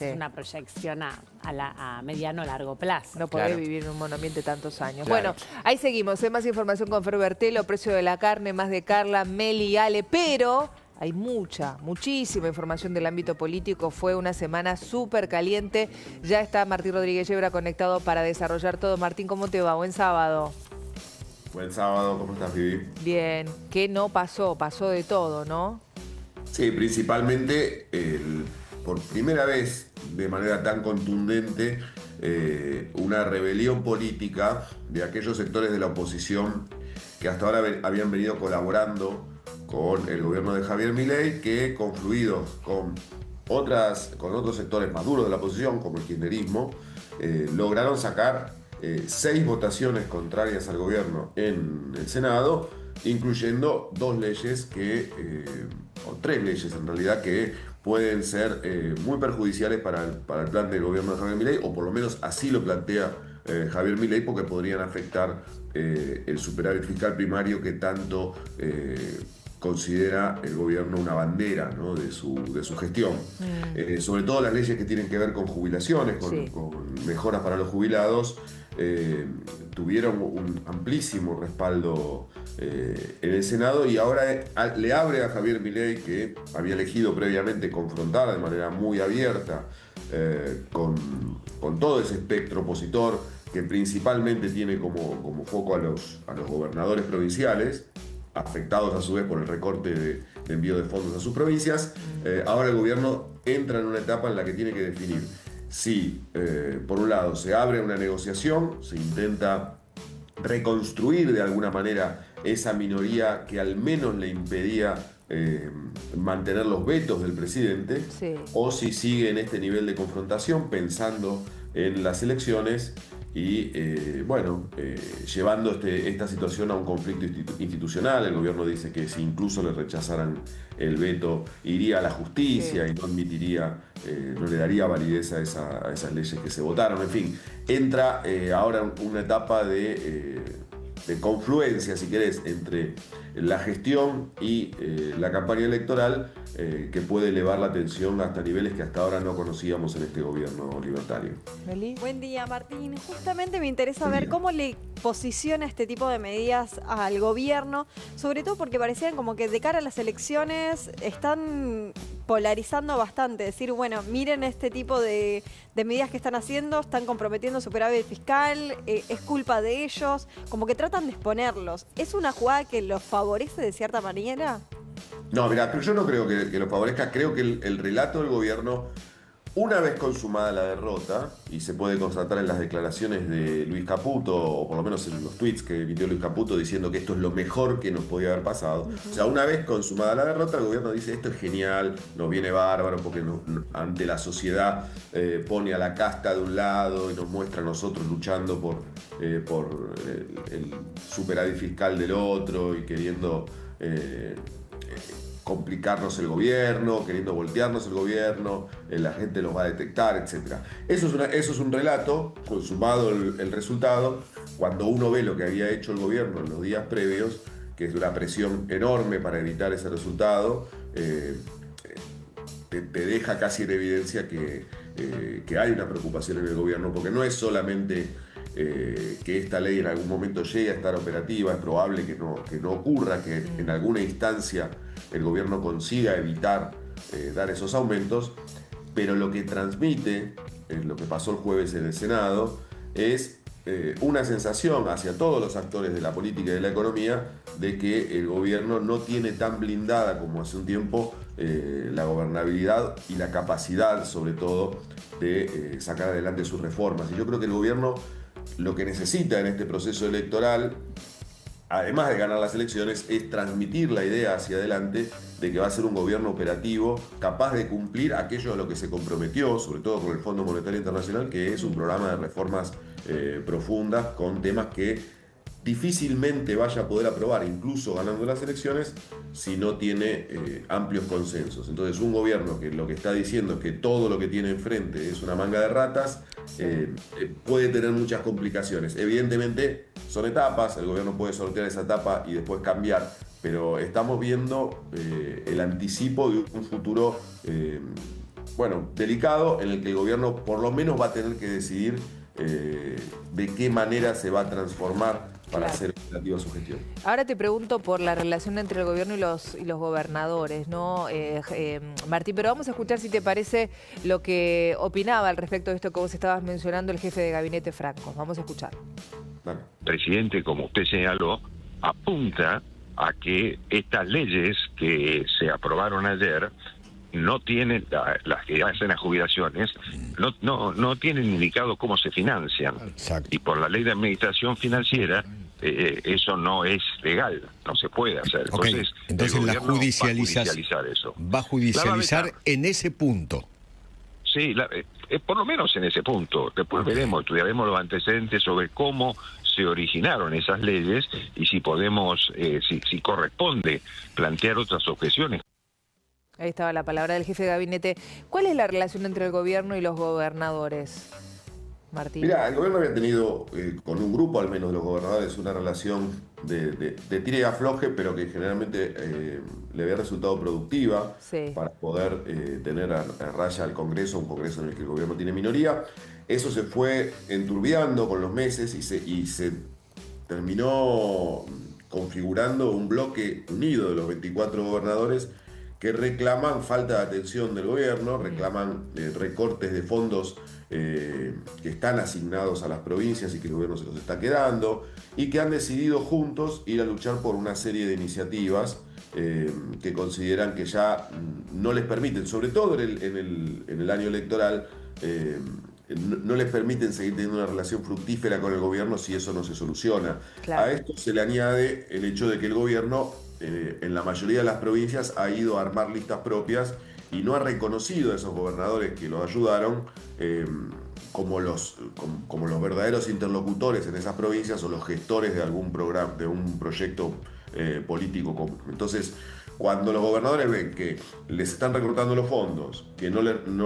Es una proyección a mediano largo plazo. No podés vivir en un monoambiente tantos años. Claro. Bueno, ahí seguimos. Hay más información con Fer Bertelo, precio de la carne, más de Carla, Meli, Ale, pero hay muchísima información del ámbito político. Fue una semana súper caliente. Ya está Martín Rodríguez Yebra conectado para desarrollar todo. Martín, ¿cómo te va? Buen sábado. Buen sábado, ¿cómo estás, Vivi? Bien. ¿Qué no pasó? Pasó de todo, ¿no? Sí, principalmente por primera vez de manera tan contundente una rebelión política de aquellos sectores de la oposición que hasta ahora habían venido colaborando con el gobierno de Javier Milei, que confluidos con otros sectores más duros de la oposición, como el kirchnerismo, lograron sacar 6 votaciones contrarias al gobierno en el Senado, incluyendo 2 leyes o 3 leyes en realidad, que pueden ser muy perjudiciales para el plan del gobierno de Javier Milei, o por lo menos así lo plantea Javier Milei, porque podrían afectar el superávit fiscal primario que tanto considera el gobierno una bandera, ¿no?, de su gestión. Sobre todo las leyes que tienen que ver con jubilaciones, con mejoras para los jubilados, tuvieron un amplísimo respaldo en el Senado, y ahora le abre a Javier Milei, que había elegido previamente confrontar de manera muy abierta con todo ese espectro opositor, que principalmente tiene como foco a los gobernadores provinciales, afectados a su vez por el recorte de envío de fondos a sus provincias. Ahora el gobierno entra en una etapa en la que tiene que definir si, por un lado, se abre una negociación, se intenta reconstruir de alguna manera esa minoría que al menos le impedía mantener los vetos del presidente, o si sigue en este nivel de confrontación pensando en las elecciones y llevando esta situación a un conflicto institucional. El gobierno dice que si incluso le rechazaran el veto, iría a la justicia y no admitiría, no le daría validez a esas leyes que se votaron. En fin, entra ahora una etapa de confluencia, si querés, entre la gestión y la campaña electoral, que puede elevar la tensión hasta niveles que hasta ahora no conocíamos en este gobierno libertario. ¿Meli? Buen día, Martín. Justamente me interesa ver cómo le posiciona este tipo de medidas al gobierno, sobre todo porque parecían como que de cara a las elecciones están polarizando bastante. Decir, bueno, miren este tipo de medidas que están haciendo, están comprometiendo superávit fiscal, es culpa de ellos, como que tratan de exponerlos. ¿Es una jugada que los favorece de cierta manera? No, mira, pero yo no creo que lo favorezca. Creo que el relato del gobierno, una vez consumada la derrota, y se puede constatar en las declaraciones de Luis Caputo, o por lo menos en los tweets que emitió Luis Caputo diciendo que esto es lo mejor que nos podía haber pasado. O sea, una vez consumada la derrota, el gobierno dice: esto es genial, nos viene bárbaro, porque ante la sociedad pone a la casta de un lado y nos muestra a nosotros luchando por el superávit fiscal del otro y queriendo complicarnos el gobierno, queriendo voltearnos el gobierno, la gente los va a detectar, etc. Eso es un relato, consumado el resultado, cuando uno ve lo que había hecho el gobierno en los días previos, que es una presión enorme para evitar ese resultado, te deja casi en evidencia que hay una preocupación en el gobierno, porque no es solamente que esta ley en algún momento llegue a estar operativa. Es probable que no ocurra, que en alguna instancia el gobierno consiga evitar dar esos aumentos, pero lo que transmite, lo que pasó el jueves en el Senado, es una sensación hacia todos los actores de la política y de la economía de que el gobierno no tiene tan blindada como hace un tiempo la gobernabilidad y la capacidad, sobre todo, de sacar adelante sus reformas. Y yo creo que el gobierno lo que necesita en este proceso electoral, además de ganar las elecciones, es transmitir la idea hacia adelante de que va a ser un gobierno operativo, capaz de cumplir aquello a lo que se comprometió, sobre todo con el Fondo Monetario Internacional, que es un programa de reformas profundas, con temas que difícilmente vaya a poder aprobar, incluso ganando las elecciones, si no tiene amplios consensos. Entonces, un gobierno que lo que está diciendo es que todo lo que tiene enfrente es una manga de ratas, puede tener muchas complicaciones. Evidentemente, son etapas, el gobierno puede sortear esa etapa y después cambiar, pero estamos viendo el anticipo de un futuro bueno, delicado, en el que el gobierno por lo menos va a tener que decidir de qué manera se va a transformar para hacer operativa su gestión. Ahora te pregunto por la relación entre el gobierno y los gobernadores, ¿no? Martín, pero vamos a escuchar si te parece lo que opinaba al respecto de esto que vos estabas mencionando el jefe de gabinete Franco. Vamos a escuchar. Dale. Presidente, como usted señaló, apunta a que estas leyes que se aprobaron ayer no tienen, las que hacen las jubilaciones, no tienen indicado cómo se financian. Exacto. Y por la ley de administración financiera, eso no es legal, no se puede hacer. Okay. Entonces la judicialización eso. va a judicializar en ese punto. Sí, por lo menos en ese punto. Después estudiaremos los antecedentes sobre cómo se originaron esas leyes y si podemos, si corresponde plantear otras objeciones. Ahí estaba la palabra del jefe de gabinete. ¿Cuál es la relación entre el gobierno y los gobernadores, Martín? Mirá, el gobierno había tenido, con un grupo al menos de los gobernadores, una relación de tire y afloje, pero que generalmente le había resultado productiva para poder tener a raya al Congreso, un Congreso en el que el gobierno tiene minoría. Eso se fue enturbiando con los meses y se terminó configurando un bloque unido de los 24 gobernadores que reclaman falta de atención del gobierno, reclaman recortes de fondos que están asignados a las provincias y que el gobierno se los está quedando, y que han decidido juntos ir a luchar por una serie de iniciativas que consideran que ya no les permiten, sobre todo en el año electoral, no les permiten seguir teniendo una relación fructífera con el gobierno si eso no se soluciona. Claro. A esto se le añade el hecho de que el gobierno en la mayoría de las provincias ha ido a armar listas propias y no ha reconocido a esos gobernadores que los ayudaron como los verdaderos interlocutores en esas provincias o los gestores de algún programa, de un proyecto político común. Entonces, cuando los gobernadores ven que les están recortando los fondos, que no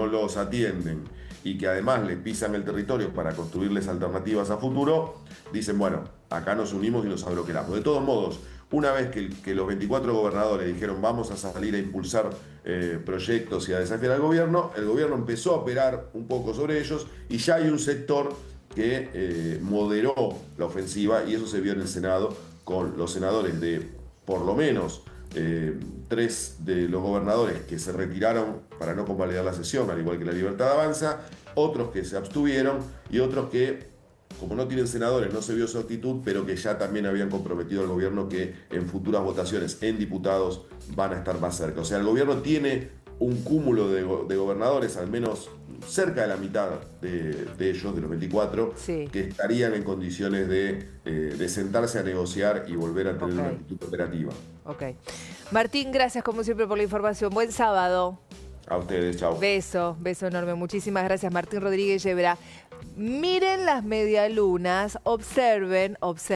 los atienden y que además les pisan el territorio para construirles alternativas a futuro, dicen, bueno, acá nos unimos y nos abroquelamos. De todos modos, una vez que los 24 gobernadores dijeron vamos a salir a impulsar proyectos y a desafiar al gobierno, el gobierno empezó a operar un poco sobre ellos y ya hay un sector que moderó la ofensiva y eso se vio en el Senado con los senadores de por lo menos 3 de los gobernadores que se retiraron para no convalidar la sesión, al igual que la Libertad Avanza, otros que se abstuvieron y otros que, como no tienen senadores, no se vio su actitud, pero que ya también habían comprometido al gobierno que en futuras votaciones en diputados van a estar más cerca. O sea, el gobierno tiene un cúmulo de gobernadores, al menos cerca de la mitad de ellos, de los 24, que estarían en condiciones de sentarse a negociar y volver a tener una actitud operativa. Martín, gracias como siempre por la información. Buen sábado. A ustedes, chao. Beso enorme. Muchísimas gracias, Martín Rodríguez Yebra. Miren las medialunas, observen.